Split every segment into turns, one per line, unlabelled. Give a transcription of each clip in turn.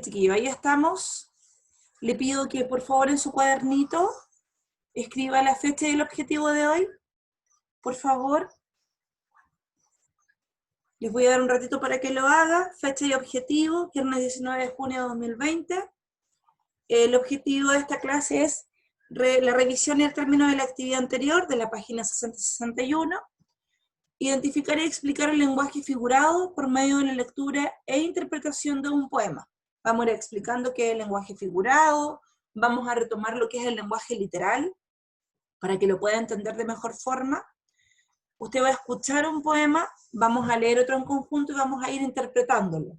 Chiquillo, ahí estamos. Le pido que por favor en su cuadernito escriba la fecha y el objetivo de hoy. Por favor. Les voy a dar un ratito para que lo haga. Fecha y objetivo, viernes 19 de junio de 2020. El objetivo de esta clase es la revisión y el término de la actividad anterior de la página 60 y 61. Identificar y explicar el lenguaje figurado por medio de la lectura e interpretación de un poema. Vamos a ir explicando qué es el lenguaje figurado, vamos a retomar lo que es el lenguaje literal, para que lo pueda entender de mejor forma. Usted va a escuchar un poema, vamos a leer otro en conjunto y vamos a ir interpretándolo.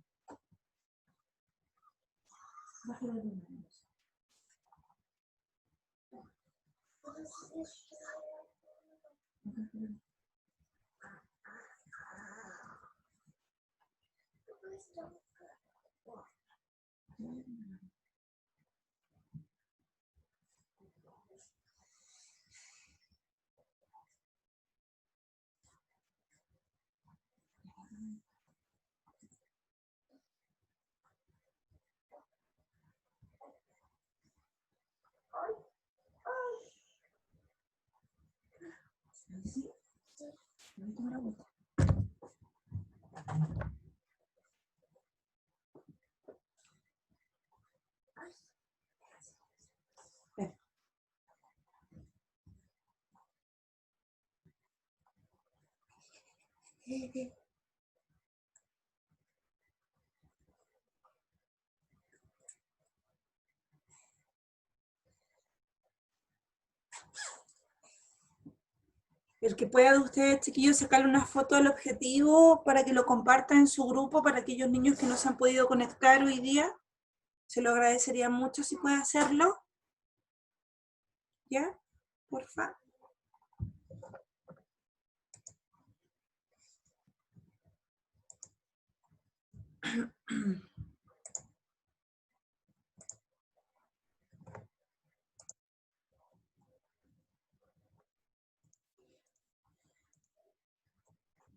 El que pueda de ustedes, chiquillos, sacarle una foto del objetivo para que lo compartan en su grupo para aquellos niños que no se han podido conectar hoy día. Se lo agradecería mucho si puede hacerlo. ¿Ya? Porfa.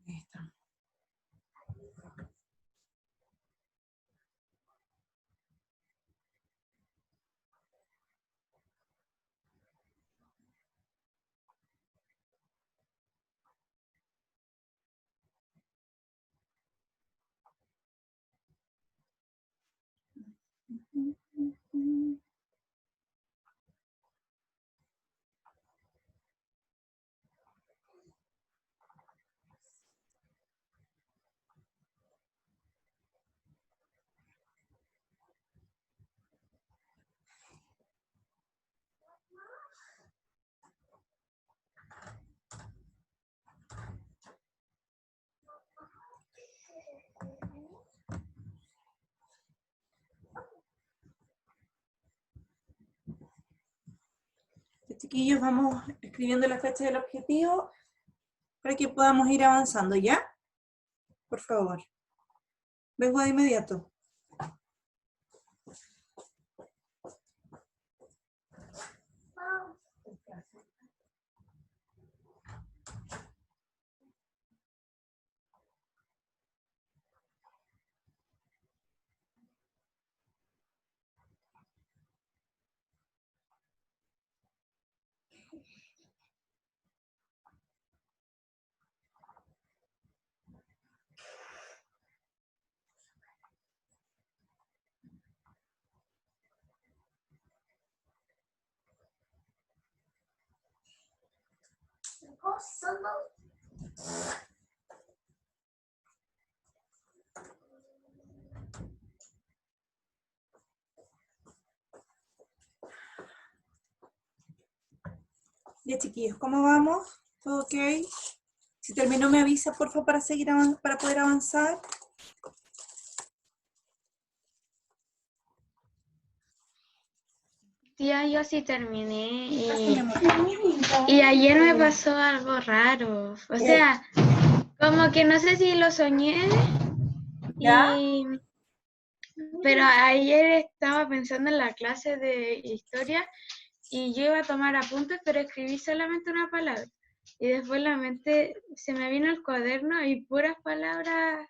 Ahí está. Chiquillos, vamos escribiendo la fecha del objetivo para que podamos ir avanzando, ¿ya? Por favor. Vengo de inmediato. Ya, chiquillos, ¿cómo vamos? ¿Todo ok? Si terminó me avisa, por favor, para seguir para poder avanzar.
Tía, yo sí terminé y ayer me pasó algo raro. O sea, como que no sé si lo soñé,
¿Ya?
pero ayer estaba pensando en la clase de historia y yo iba a tomar apuntes, pero escribí solamente una palabra. Y después la mente se me vino el cuaderno y puras palabras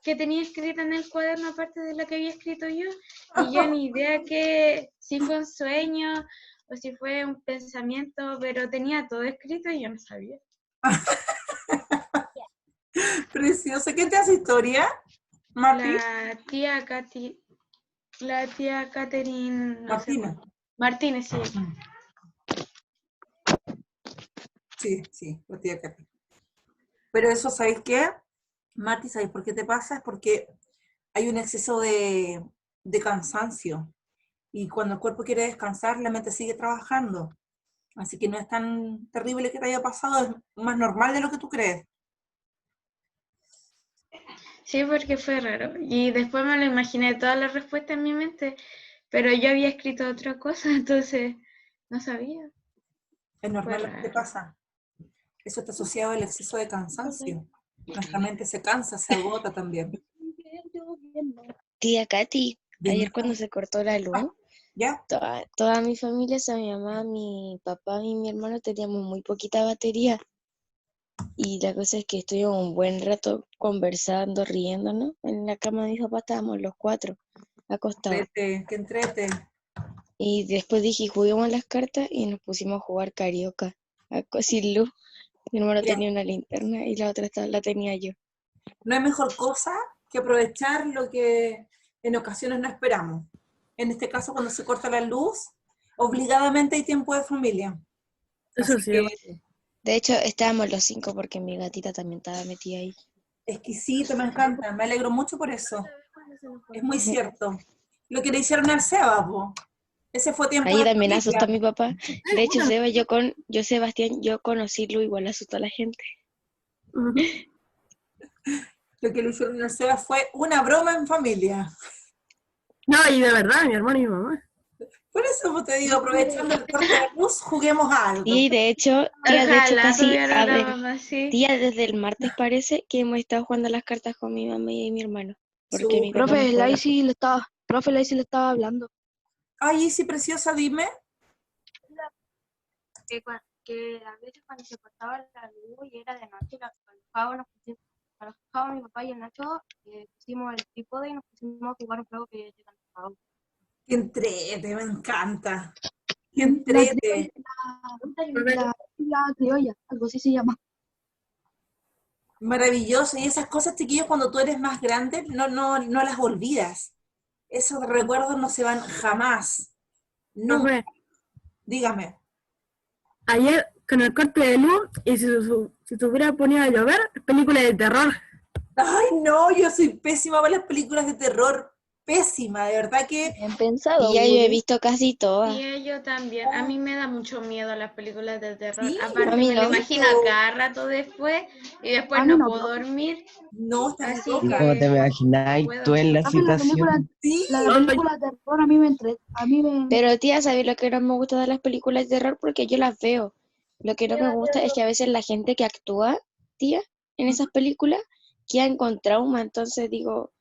que tenía escrita en el cuaderno, aparte de la que había escrito yo, y yo ni idea que si fue un sueño o si fue un pensamiento, pero tenía todo escrito y yo no sabía.
Precioso. ¿Qué te hace historia, Martín?
La tía Catherine, no sé
Martina.
cuánto. Martínez, sí.
Sí, la tía Katy. Pero eso, ¿sabéis qué? Mati, ¿sabéis por qué te pasa? Es porque hay un exceso de cansancio. Y cuando el cuerpo quiere descansar, la mente sigue trabajando. Así que no es tan terrible que te haya pasado, es más normal de lo que tú crees.
Sí, porque fue raro. Y después me lo imaginé toda la respuesta en mi mente, pero yo había escrito otra cosa, entonces no sabía.
Es
Fue
normal lo que te
raro.
pasa. Eso está asociado al exceso de cansancio. Nuestra mente se cansa, se agota también.
Tía Katy,
Dime,
ayer cuando se cortó la luz,
¿ya?
toda mi familia, o sea, mi mamá, mi papá y mi hermano teníamos muy poquita batería. Y la cosa es que estuvimos un buen rato conversando, riéndonos. En la cama de mi papá estábamos los cuatro acostados.
Entrete, que entrete.
Y después dije, juguemos las cartas y nos pusimos a jugar carioca, sin luz. Mi hermano
Mira,
tenía una linterna y la otra la tenía yo.
no hay mejor cosa que aprovechar lo que en ocasiones no esperamos. En este caso, cuando se corta la luz, obligadamente hay tiempo de familia.
Eso
Así
sí,
que
De hecho, estábamos los cinco porque mi gatita también estaba metida ahí.
exquisito, me encanta, me alegro mucho por eso. Es muy cierto. Lo que le hicieron al Seba, po. Ese fue tiempo
Ahí
de
también asustó a
familia.
mi papá. De hecho, yo Sebastián, yo conocí igual asustó a la gente.
Lo que le hicieron al Seba fue una broma en familia.
No, y de verdad, mi hermano y mi mamá.
Por eso pues, te digo, aprovechando el corte de luz, juguemos a algo.
Y de hecho,
Ojalá tuviera una mamá así.
tía, desde el martes parece que hemos estado jugando las cartas con mi mamá y mi hermano. Porque mi papá no
Profe,
juega.
Lacey le estaba hablando.
Ay, sí, preciosa, dime.
Que a veces cuando se cortaba la luz y era de noche, cuando mi papá y el Nacho, pusimos el trípode y nos pusimos a jugar un juego que se cantaba.
Que entrete, me encanta. Que entrete.
La criolla, algo así se llama.
Maravilloso. Y esas cosas, chiquillos, cuando tú eres más grande, no las olvidas. Esos recuerdos no se van jamás. Nunca.
Profe,
Dígame.
ayer con el corte de luz, y si se hubiera ponido a llover, película de terror.
Ay, no, yo soy pésima para las películas de terror. Pésima, de verdad que
Bien pensado.
Y ya yo he visto casi todas.
Y yo también. A mí me da mucho miedo las películas de terror.
Sí,
Aparte
a mí
me lo
no.
imagino a cada rato después y después
A mí
no
no,
puedo
profe.
dormir.
no, estás
Así
loca.
¿Cómo te
que
imagináis
puedo.
tú en la
Profe, la
situación?
Sí,
película de terror a mí me entretiene. A mí me...
Pero tía, ¿sabes lo que no me gusta de las películas de terror? Porque yo las veo. Lo que no me gusta es que a veces la gente que actúa, tía, en esas películas, quedan con trauma. Entonces digo,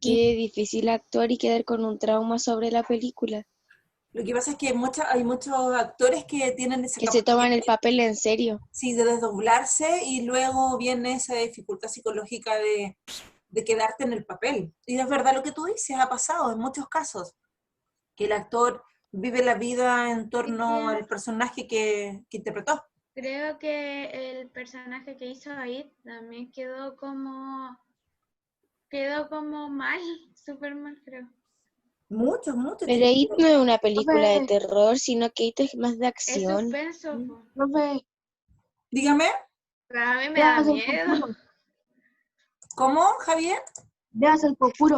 qué difícil actuar y quedar con un trauma sobre la película.
lo que pasa es que hay muchos actores que tienen esa
Que se toman el
capacidad
papel en serio.
sí, de desdoblarse y luego viene esa dificultad psicológica de quedarte en el papel. Y es verdad lo que tú dices, ha pasado en muchos casos, que el actor vive la vida en torno al personaje que interpretó.
Creo que el personaje que hizo ahí también quedó como mal, súper mal, creo.
Muchos, muchos.
Pero It no es una película de
Profe,
terror, sino que It es más de
Es
acción.
suspenso, po.
profe,
Dígame,
Pero a mí me da
veas el
miedo.
conjuro.
¿cómo, Javier?
Veas el conjuro.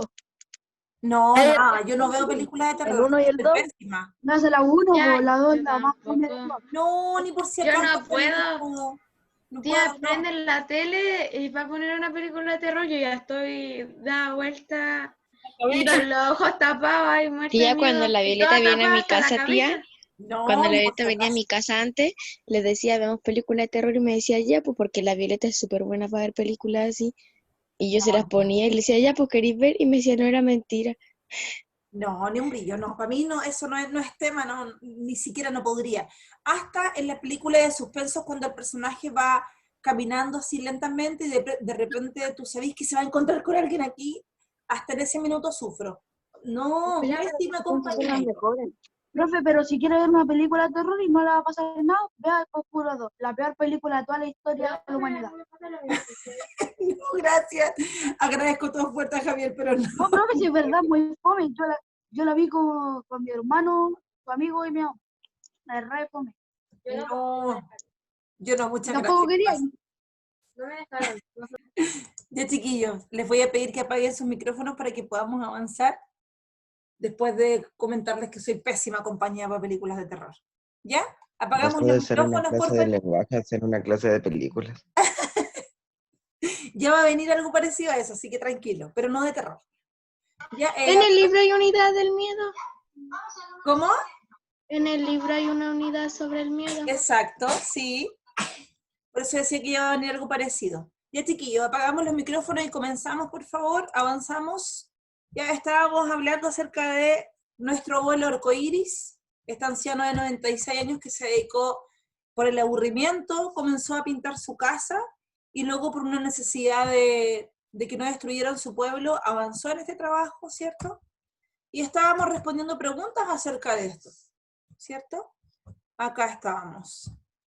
No, nada, yo no veo películas de terror.
El 1 y el
Soy
2.
pésima.
Veas la 1
Ya,
o la 2,
yo
la más grande de
tampoco.
todas.
No, ni por si
Yo
acaso.
no puedo.
No
Tía,
puedo, no.
prende la tele y va a poner una película de terror, yo ya estoy dada vuelta y con los ojos tapados, ay, muerta de
Tía, cuando
miedo.
la
Y
Violeta
toda
viene a
tapada
mi
hasta la
casa, tía,
cabeza.
No,
cuando la
ni por
Violeta
si
venía a
acaso.
mi casa antes, les decía, vemos películas de terror y me decía, ya, pues porque la Violeta es súper buena para ver películas así. Y yo se las ponía y le decía, ya, pues queréis ver, y me decía, no era mentira.
No, ni un brillo, no. Para mí no, eso no es tema, no, ni siquiera no podría. Hasta en la película de suspenso, cuando el personaje va caminando así lentamente y de repente tú sabes que se va a encontrar con alguien aquí, hasta en ese minuto sufro. No, pésima compañía.
Profe, pero si quiere ver una película de terror y no le va a pasar nada, vea El Conjuro 2, la peor película de toda la historia de la humanidad.
No, gracias. Agradezco tu oferta, Javier, pero no.
No, profe, si es verdad, muy fome. Yo la vi con mi hermano, su amigo y mi mamá. La de re fome.
No, yo no, muchas
Tampoco
gracias.
quería.
No me dejaron.
Ya, chiquillos, les voy a pedir que apaguen sus micrófonos para que podamos avanzar después de comentarles que soy pésima compañía para películas de terror. ¿Ya? Apagamos
Pasó de
los
ser una
micrófonos, por
clase de
favor.
lenguaje a ser una clase de películas.
Ya va a venir algo parecido a eso, así que tranquilo, pero no de terror. Ya,
En el libro hay unidad del miedo.
¿Cómo?
En el libro hay una unidad sobre el miedo.
Exacto, sí. Por eso decía que ya va a venir algo parecido. Ya, chiquillos, apagamos los micrófonos y comenzamos, por favor. Avanzamos. Ya estábamos hablando acerca de nuestro abuelo arcoíris, este anciano de 96 años que se dedicó por el aburrimiento, comenzó a pintar su casa y luego por una necesidad de que no destruyeran su pueblo, avanzó en este trabajo, ¿cierto? Y estábamos respondiendo preguntas acerca de esto, ¿cierto? Acá estábamos.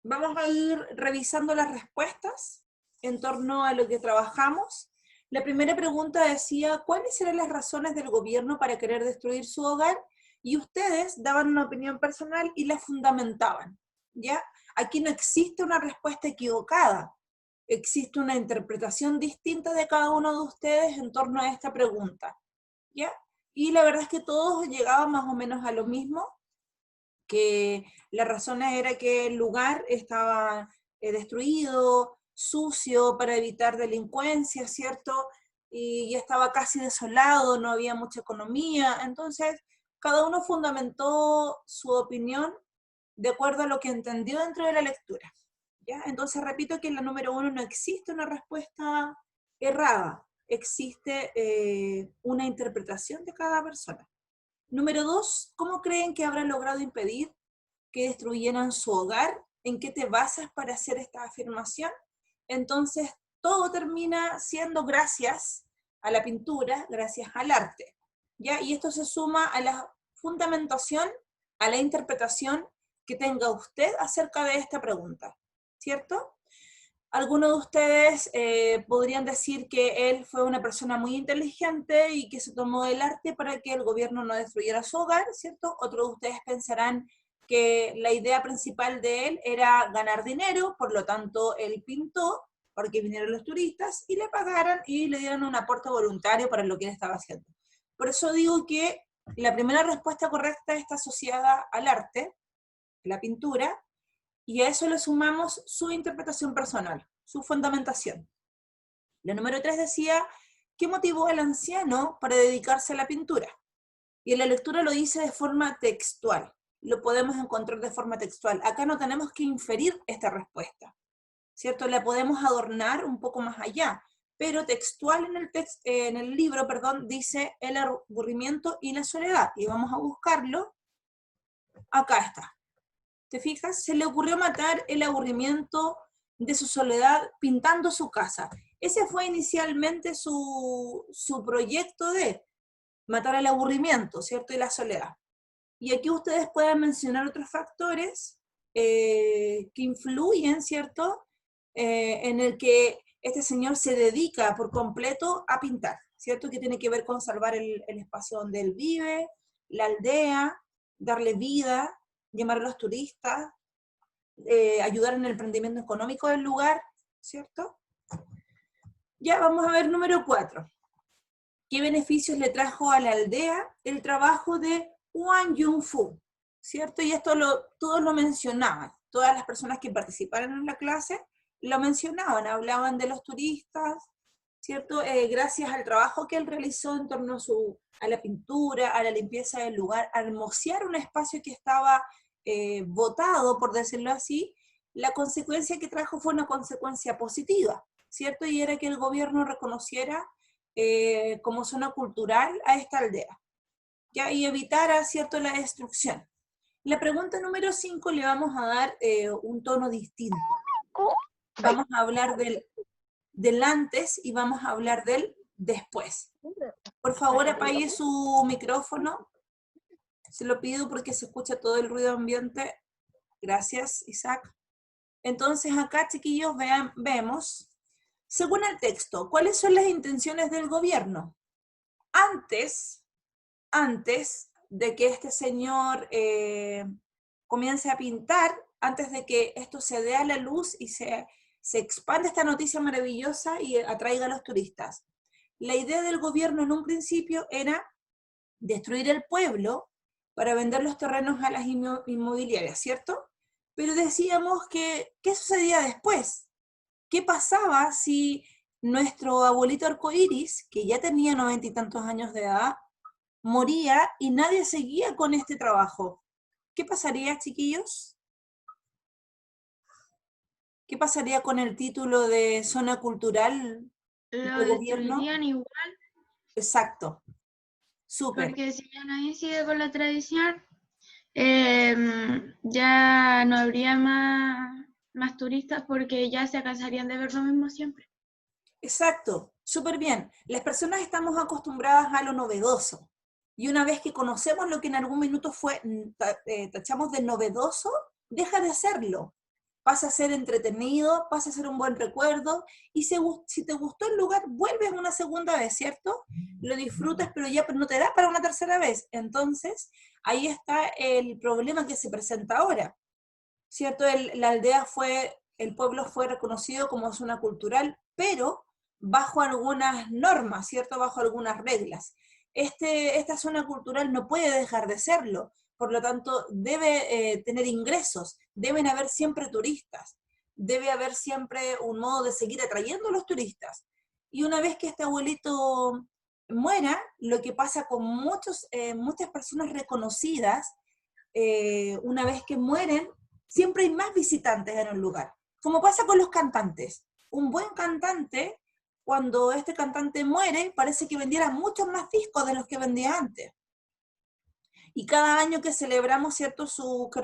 Vamos a ir revisando las respuestas en torno a lo que trabajamos. La primera pregunta decía, ¿cuáles eran las razones del gobierno para querer destruir su hogar? Y ustedes daban una opinión personal y la fundamentaban, ¿ya? Aquí no existe una respuesta equivocada, existe una interpretación distinta de cada uno de ustedes en torno a esta pregunta, ¿ya? Y la verdad es que todos llegaban más o menos a lo mismo, que la razón era que el lugar estaba destruido, sucio, para evitar delincuencia, ¿cierto? Y estaba casi desolado, no había mucha economía, entonces cada uno fundamentó su opinión de acuerdo a lo que entendió dentro de la lectura, ¿ya? Entonces repito que en la número 1 no existe una respuesta errada, existe una interpretación de cada persona. Número 2, ¿cómo creen que habrán logrado impedir que destruyeran su hogar? ¿En qué te basas para hacer esta afirmación? Entonces, todo termina siendo gracias a la pintura, gracias al arte, ¿ya? Y esto se suma a la fundamentación, a la interpretación que tenga usted acerca de esta pregunta, ¿cierto? Algunos de ustedes podrían decir que él fue una persona muy inteligente y que se tomó el arte para que el gobierno no destruyera su hogar, ¿cierto? Otros de ustedes pensarán que la idea principal de él era ganar dinero, por lo tanto él pintó porque vinieron los turistas y le pagaran y le dieran un aporte voluntario para lo que él estaba haciendo. Por eso digo que la primera respuesta correcta está asociada al arte, la pintura, y a eso le sumamos su interpretación personal, su fundamentación. La número 3 decía, ¿qué motivó al anciano para dedicarse a la pintura? Y en la lectura lo dice de forma textual, lo podemos encontrar de forma textual. Acá no tenemos que inferir esta respuesta, ¿cierto? La podemos adornar un poco más allá, pero textual en el libro, dice el aburrimiento y la soledad, y vamos a buscarlo, acá está. ¿Te fijas? Se le ocurrió matar el aburrimiento de su soledad pintando su casa. Ese fue inicialmente su proyecto de matar el aburrimiento, ¿cierto? Y la soledad. Y aquí ustedes pueden mencionar otros factores que influyen, ¿cierto? En el que este señor se dedica por completo a pintar, ¿cierto? Que tiene que ver con salvar el espacio donde él vive, la aldea, darle vida, llamar a los turistas, ayudar en el emprendimiento económico del lugar, ¿cierto? Ya vamos a ver número 4. ¿Qué beneficios le trajo a la aldea el trabajo de Wang Yunfu? ¿Cierto? Y esto todos lo mencionaban, todas las personas que participaron en la clase lo mencionaban, hablaban de los turistas, ¿cierto? Gracias al trabajo que él realizó en torno a la pintura, a la limpieza del lugar, a hermosear un espacio que estaba botado, por decirlo así, la consecuencia que trajo fue una consecuencia positiva, ¿cierto? Y era que el gobierno reconociera como zona cultural a esta aldea, ¿ya? Y evitara, ¿cierto?, la destrucción. La pregunta número 5 le vamos a dar un tono distinto. vamos a hablar del antes y vamos a hablar del después. Por favor, apague su micrófono. Se lo pido porque se escucha todo el ruido ambiente. Gracias, Isaac. Entonces acá, chiquillos, vemos, según el texto, ¿cuáles son las intenciones del gobierno? Antes de que este señor comience a pintar, antes de que esto se dé a la luz y se expanda esta noticia maravillosa y atraiga a los turistas. La idea del gobierno en un principio era destruir el pueblo para vender los terrenos a las inmobiliarias, ¿cierto? Pero decíamos que, ¿qué sucedía después? ¿Qué pasaba si nuestro abuelito arcoíris, que ya tenía 90 y tantos años de edad, moría y nadie seguía con este trabajo? ¿Qué pasaría, chiquillos? ¿Qué pasaría con el título de zona cultural
Lo
del gobierno?
destruirían igual,
Exacto. Súper.
porque si ya nadie sigue con la tradición, ya no habría más turistas porque ya se cansarían de ver lo mismo siempre.
Exacto, súper bien. Las personas estamos acostumbradas a lo novedoso. Y una vez que conocemos lo que en algún minuto tachamos de novedoso, deja de serlo. Pasa a ser entretenido, pasa a ser un buen recuerdo, y si te gustó el lugar, vuelves una segunda vez, ¿cierto? Lo disfrutas, pero ya no te da para una tercera vez. Entonces, ahí está el problema que se presenta ahora, ¿cierto? El pueblo fue reconocido como zona cultural, pero bajo algunas normas, ¿cierto? Bajo algunas reglas. Esta zona cultural no puede dejar de serlo, por lo tanto debe tener ingresos, deben haber siempre turistas, debe haber siempre un modo de seguir atrayendo a los turistas. Y una vez que este abuelito muera, lo que pasa con muchas personas reconocidas, una vez que mueren, siempre hay más visitantes en un lugar. Como pasa con los cantantes. Un buen cantante, cuando este cantante muere, parece que vendiera muchos más discos de los que vendía antes. Y cada año que celebramos, ¿cierto? Que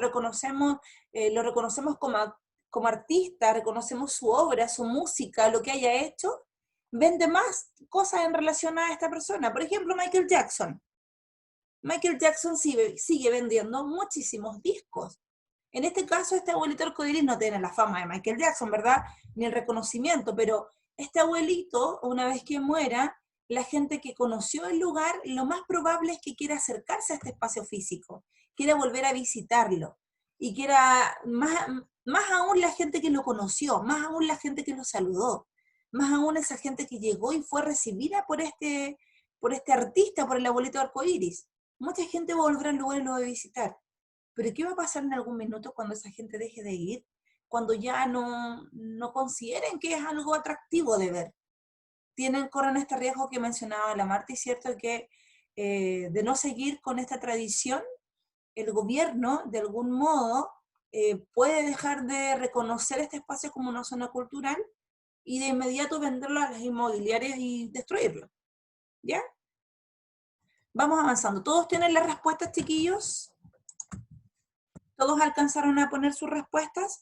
lo reconocemos como artista, reconocemos su obra, su música, lo que haya hecho, vende más cosas en relación a esta persona. Por ejemplo, Michael Jackson. Michael Jackson sigue vendiendo muchísimos discos. En este caso, este abuelito arcoíris no tiene la fama de Michael Jackson, ¿verdad? Ni el reconocimiento, pero este abuelito, una vez que muera, la gente que conoció el lugar, lo más probable es que quiera acercarse a este espacio físico, quiera volver a visitarlo, y quiera, más aún la gente que lo conoció, más aún la gente que lo saludó, más aún esa gente que llegó y fue recibida por este artista, por el abuelito arcoíris. Mucha gente va a volver al lugar y lo va a visitar. Pero ¿qué va a pasar en algún minuto cuando esa gente deje de ir? Cuando ya no consideren que es algo atractivo de ver. Corren este riesgo que mencionaba la Marta, y cierto que de no seguir con esta tradición, el gobierno, de algún modo, puede dejar de reconocer este espacio como una zona cultural y de inmediato venderlo a las inmobiliarias y destruirlo. ¿Ya? Vamos avanzando. ¿Todos tienen las respuestas, chiquillos? ¿Todos alcanzaron a poner sus respuestas?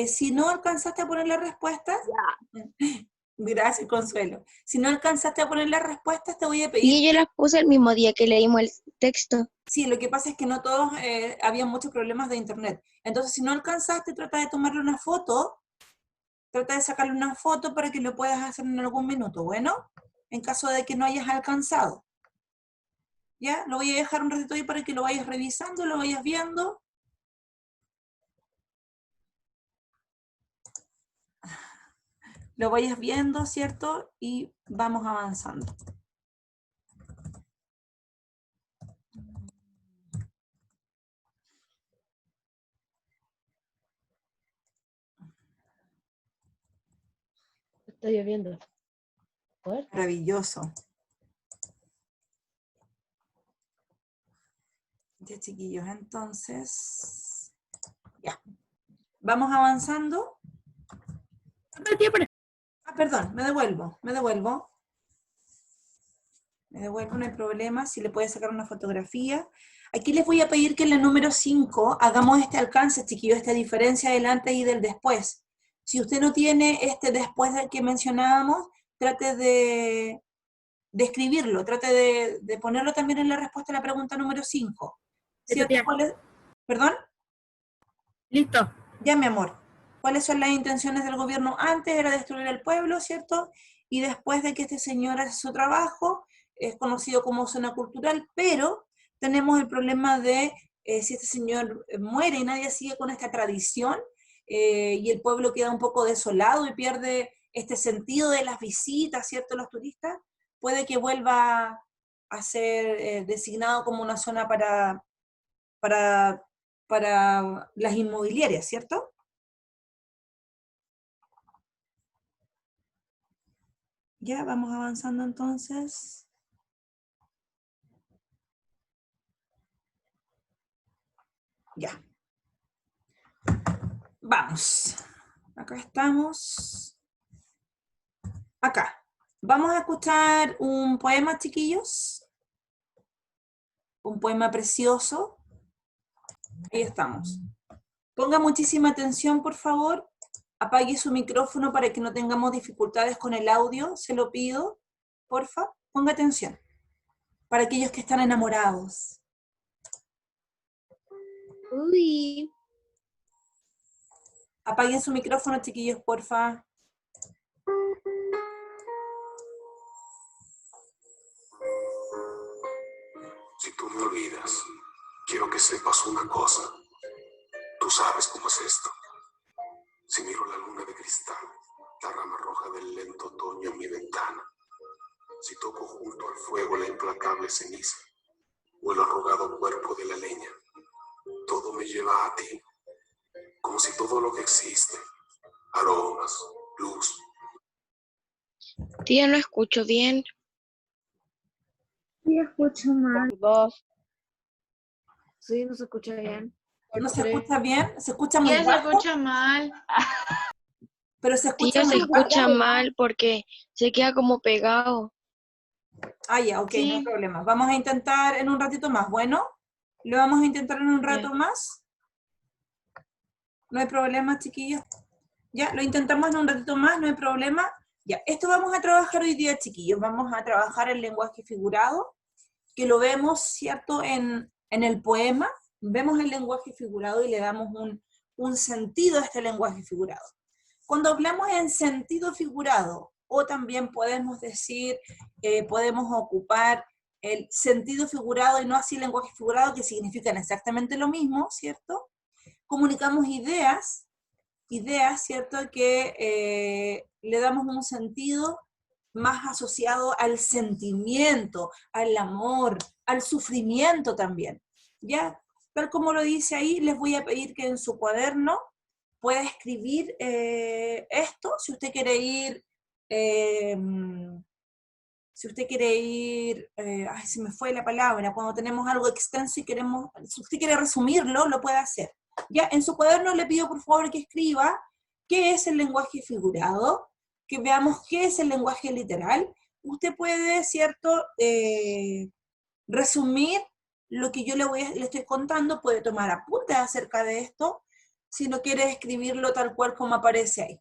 Si no alcanzaste a poner las respuestas, gracias, Consuelo. Si no alcanzaste a poner las respuestas, te voy a pedir...
Y yo las puse el mismo día que leímos el texto.
Sí, lo que pasa es que no todos, había muchos problemas de internet. Entonces, si no alcanzaste, trata de tomarle una foto, trata de sacarle una foto para que lo puedas hacer en algún minuto, ¿bueno? En caso de que no hayas alcanzado. ¿Ya? Lo voy a dejar un ratito ahí para que lo vayas revisando, lo vayas viendo. Lo vayas viendo, ¿cierto? Y vamos avanzando.
Está lloviendo. Fuerte.
Maravilloso. Ya, chiquillos, entonces... Ya. Vamos avanzando. Perdón, me devuelvo, no hay problema, si le puede sacar una fotografía. Aquí les voy a pedir que en la número 5 hagamos este alcance, chiquillos, esta diferencia del antes y del después. Si usted no tiene después del que mencionábamos, trate de escribirlo, trate de ponerlo también en la respuesta a la pregunta número 5. ¿Cierto? ¿Perdón?
Listo.
Ya, mi amor. ¿Cuáles son las intenciones del gobierno? Antes era destruir el pueblo, ¿cierto? Y después de que este señor hace su trabajo, es conocido como zona cultural, pero tenemos el problema de si este señor muere y nadie sigue con esta tradición, y el pueblo queda un poco desolado y pierde este sentido de las visitas, ¿cierto? Los turistas, puede que vuelva a ser designado como una zona para las inmobiliarias, ¿cierto? Ya, vamos avanzando entonces. Ya. Vamos. Acá estamos. Acá. Vamos a escuchar un poema, chiquillos. Un poema precioso. Ahí estamos. Ponga muchísima atención, por favor. Apague su micrófono para que no tengamos dificultades con el audio. Se lo pido. Porfa, ponga atención. Para aquellos que están enamorados.
Uy.
Apaguen su micrófono, chiquillos, porfa.
Si tú me olvidas, quiero que sepas una cosa. Tú sabes cómo es esto. Si miro la luna de cristal, la rama roja del lento otoño en mi ventana, si toco junto al fuego la implacable ceniza, o el arrugado cuerpo de la leña, todo me lleva a ti, como si todo lo que existe, aromas, luz.
Tía, no escucho bien.
Sí, escucho mal.
2. Sí, no se escucha bien.
¿No se escucha bien? ¿Se escucha muy
Ya se
bajo?
escucha mal.
Pero se escucha
Tía, se
muy bajo.
escucha mal porque se queda como pegado.
Ah, ya, ok,
Sí.
no hay problema. Vamos a intentar en un ratito más. Bueno, lo vamos a intentar en un rato
Ya.
más. No hay problema, chiquillos. Ya, lo intentamos en un ratito más, no hay problema. Ya, esto vamos a trabajar hoy día, chiquillos. Vamos a trabajar el lenguaje figurado, que lo vemos, ¿cierto?, en el poema. Vemos el lenguaje figurado y le damos un sentido a este lenguaje figurado. Cuando hablamos en sentido figurado, o también podemos decir, podemos ocupar el sentido figurado y no así lenguaje figurado, que significan exactamente lo mismo, ¿cierto? Comunicamos ideas, ¿cierto?, que le damos un sentido más asociado al sentimiento, al amor, al sufrimiento también. Ya, tal como lo dice ahí, les voy a pedir que en su cuaderno pueda escribir esto, si usted quiere ir, ay, se me fue la palabra, cuando tenemos algo extenso y queremos, si usted quiere resumirlo, lo puede hacer. Ya, en su cuaderno le pido por favor que escriba qué es el lenguaje figurado, que veamos qué es el lenguaje literal. Usted puede, ¿cierto?, resumir lo que yo le estoy contando, puede tomar apuntes acerca de esto, si no quiere escribirlo tal cual como aparece ahí.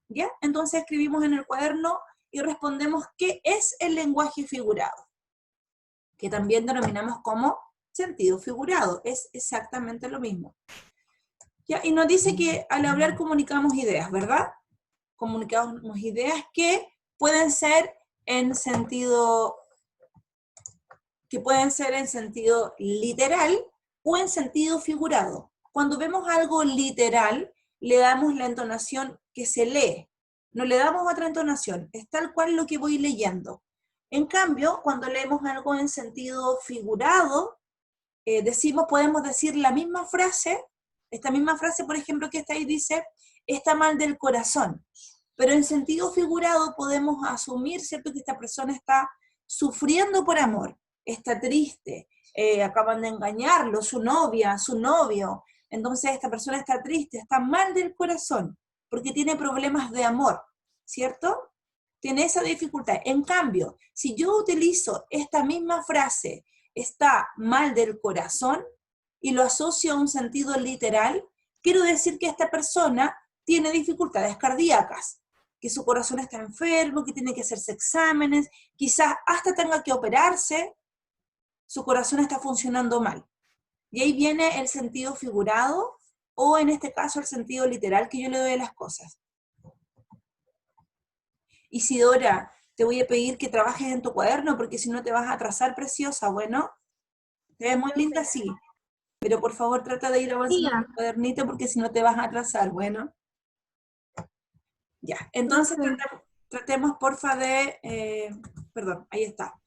¿Ya? Entonces escribimos en el cuaderno y respondemos qué es el lenguaje figurado, que también denominamos como sentido figurado, es exactamente lo mismo. ¿Ya? Y nos dice que al hablar comunicamos ideas, ¿verdad? Comunicamos ideas que pueden ser en sentido literal o en sentido figurado. Cuando vemos algo literal, le damos la entonación que se lee, no le damos otra entonación, es tal cual lo que voy leyendo. En cambio, cuando leemos algo en sentido figurado, podemos decir la misma frase, esta misma frase, por ejemplo, que está ahí dice, está mal del corazón, pero en sentido figurado podemos asumir, ¿cierto?, que esta persona está sufriendo por amor, está triste, acaban de engañarlo, su novia, su novio, entonces esta persona está triste, está mal del corazón, porque tiene problemas de amor, ¿cierto? Tiene esa dificultad. En cambio, si yo utilizo esta misma frase, está mal del corazón, y lo asocio a un sentido literal, quiero decir que esta persona tiene dificultades cardíacas, que su corazón está enfermo, que tiene que hacerse exámenes, quizás hasta tenga que operarse, su corazón está funcionando mal. Y ahí viene el sentido figurado, o en este caso el sentido literal que yo le doy a las cosas. Isidora, te voy a pedir que trabajes en tu cuaderno, porque si no te vas a atrasar, preciosa. Bueno, te ves muy linda, sí, pero por favor trata de ir avanzando en tu cuadernito, porque si no te vas a atrasar. Bueno, ya, entonces tratemos porfa de, perdón, ahí está,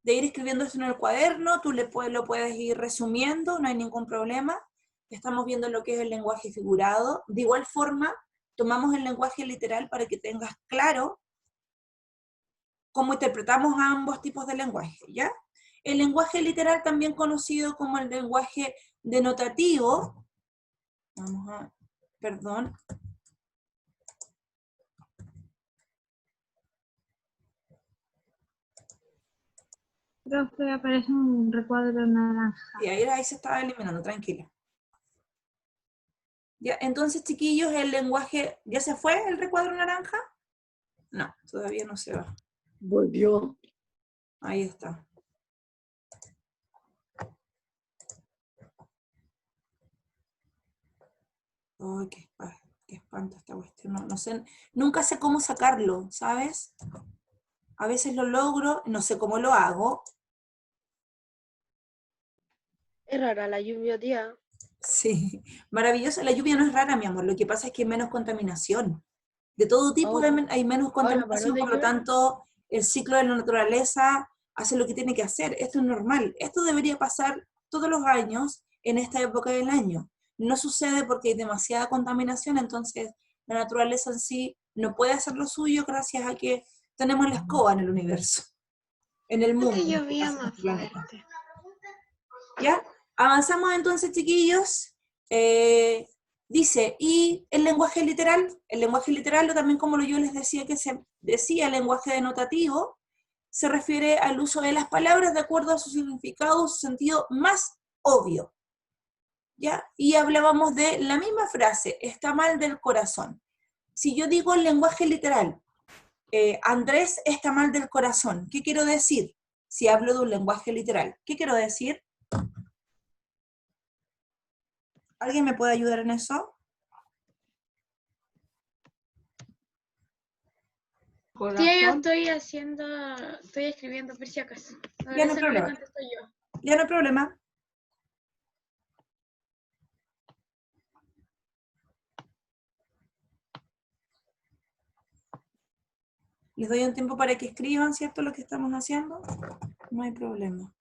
de ir escribiendo esto en el cuaderno. Tú lo puedes ir resumiendo, no hay ningún problema. Estamos viendo lo que es el lenguaje figurado. De igual forma, tomamos el lenguaje literal para que tengas claro cómo interpretamos ambos tipos de lenguaje, ¿ya? El lenguaje literal, también conocido como el lenguaje denotativo, perdón.
Profe, aparece un recuadro naranja.
Y ahí se estaba eliminando, tranquila. Ya, entonces, chiquillos, el lenguaje, ¿ya se fue el recuadro naranja? No, todavía no se va.
Volvió.
Ahí está. Ay, qué espanto esta cuestión. No sé, nunca sé cómo sacarlo, ¿sabes? A veces lo logro, no sé cómo lo hago.
Es rara la lluvia, tía.
Sí, maravillosa. La lluvia no es rara, mi amor. Lo que pasa es que hay menos contaminación. De todo tipo hay menos contaminación, por lo tanto, el ciclo de la naturaleza hace lo que tiene que hacer. Esto es normal. Esto debería pasar todos los años en esta época del año. No sucede porque hay demasiada contaminación, entonces la naturaleza en sí no puede hacer lo suyo gracias a que tenemos la escoba en el universo, en el mundo.
Antes llovía más
Planeta.
fuerte.
¿Ya? Avanzamos entonces, chiquillos. Dice, y el lenguaje literal, o también como yo les decía que se decía el lenguaje denotativo, se refiere al uso de las palabras de acuerdo a su significado, su sentido más obvio. ¿Ya? Y hablábamos de la misma frase, está mal del corazón. Si yo digo el lenguaje literal, Andrés está mal del corazón, ¿qué quiero decir? Si hablo de un lenguaje literal, ¿qué quiero decir? ¿Alguien me puede ayudar en eso?
Tía, yo estoy escribiendo por si acaso.
Ya no hay problema. Ya no hay problema. Les doy un tiempo para que escriban, ¿cierto? Lo que estamos haciendo. No hay problema.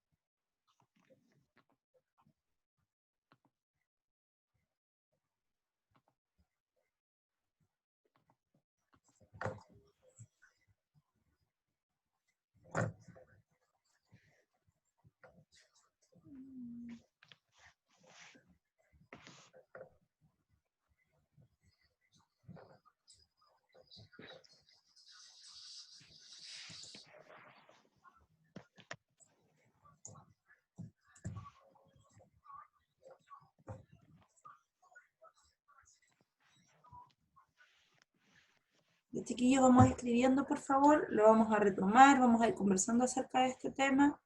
Chiquillos, vamos escribiendo, por favor. Lo vamos a retomar, vamos a ir conversando acerca de este tema.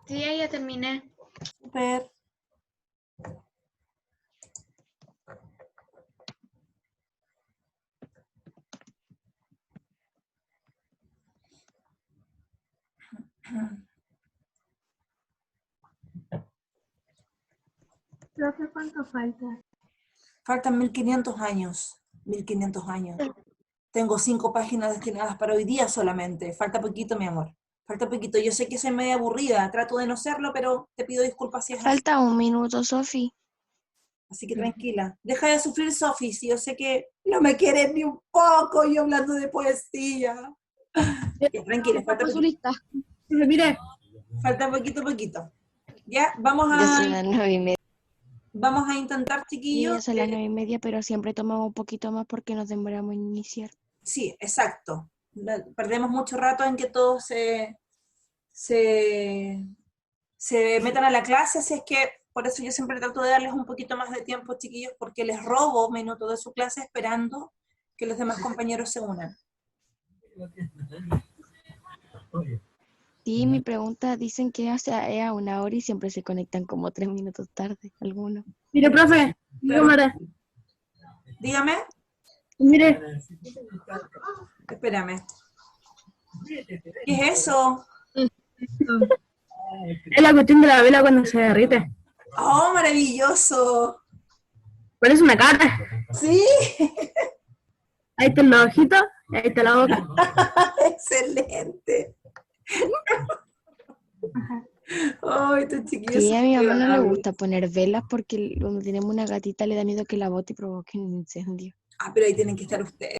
Sí, ya terminé.
Súper.
Profe, ¿cuánto falta?
Faltan 1500 años. 1500 años. Tengo 5 páginas destinadas para hoy día solamente. Falta poquito, mi amor. Falta poquito. Yo sé que soy media aburrida. Trato de no serlo, pero te pido disculpas si es así.
Falta un minuto, Sofi.
Así que tranquila. Deja de sufrir, Sofi. Si yo sé que no me quieres ni un poco yo hablando de poesía. Ya, tranquila. Falta poquito.
Mire.
Falta poquito. Ya, vamos
Ya son las 9:30.
Vamos a intentar,
Sí,
chiquillos.
ya son las 9:30, pero siempre tomamos un poquito más porque nos demoramos en iniciar.
Sí, exacto. Perdemos mucho rato en que todos se metan a la clase, así es que por eso yo siempre trato de darles un poquito más de tiempo, chiquillos, porque les robo minutos de su clase esperando que los demás compañeros se unan.
Sí, mi pregunta, dicen que es a 1 hora y siempre se conectan como 3 minutos tarde, algunos.
Mire, profe, cámara.
Dígame,
Mire,
espérame. ¿Qué es eso?
es la cuestión de la vela cuando se derrite.
¡Oh, maravilloso!
Parece una cara.
Sí,
Ahí están los ojitos y ahí está la boca.
excelente. Ay, estos chiquillos
Sí, a
son
mi mamá no le
adorables.
gusta poner velas porque cuando tenemos una gatita le da miedo que la bote y provoque un incendio.
Ah, pero ahí tienen que estar ustedes.